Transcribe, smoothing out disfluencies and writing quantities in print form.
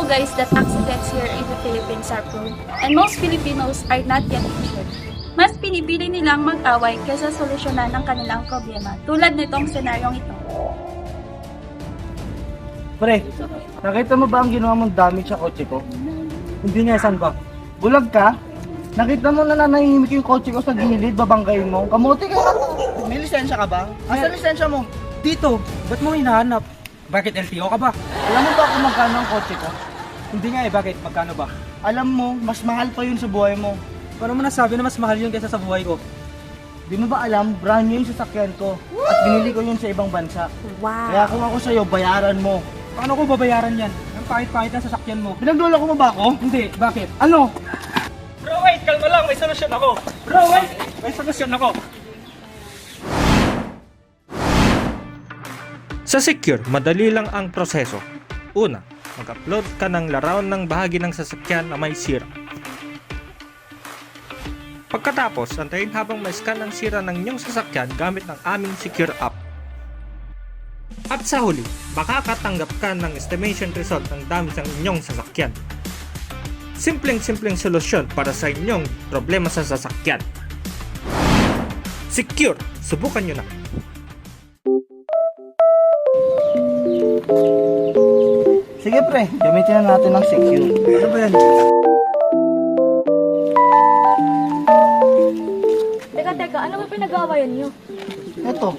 guys that accidents here in the Philippines are prone, and most Filipinos are not yet injured. Mas pinipili nilang mag-away kaysa solusyonan ang kanilang problema, tulad nitong senaryong ito. Pre, nakita mo ba ang ginawa mong damage sa kotse ko? Hindi nga, saan ba? Bulag ka? Nakita mo na nanahimik yung kotse ko sa gilid, babanggayin mo. Kamote ka na. May lisensya ka ba? Asa lisensya mo? Dito, ba't mo hinahanap? Bakit LTO ka ba? Alam mo ba kung magkano ang kotse ko? Hindi nga eh, bakit? Magkano ba? Alam mo, mas mahal pa yun sa buhay mo. Paano mo nasabi na mas mahal yun kaysa sa buhay ko? Di mo ba alam, brand new yung sasakyan ko. At binili ko yun sa ibang bansa. Kaya kung ako sa'yo, bayaran mo. Paano ko babayaran yan? Ang pahit-pahit ng sasakyan mo. Pinagdula ko mo ba ako? Hindi, bakit? Ano? Bro, wait! Kalma lang, may solusyon ako! Bro, wait! May solusyon ako! Sa Secure, madali lang ang proseso. Una, mag-upload ka ng larawan ng bahagi ng sasakyan na may sira. Pagkatapos, antayin habang ma-scan ang sira ng inyong sasakyan gamit ng aming Secure app. At sa huli, makakatanggap ka ng estimation result ng damage ng inyong sasakyan. Simpleng-simpleng solusyon para sa inyong problema sa sasakyan. Secure, subukan nyo na. Sige pre, gamitin na natin ng secure. Ano ba yan? Teka, ano ba pinag-aawayan niyo? Ito,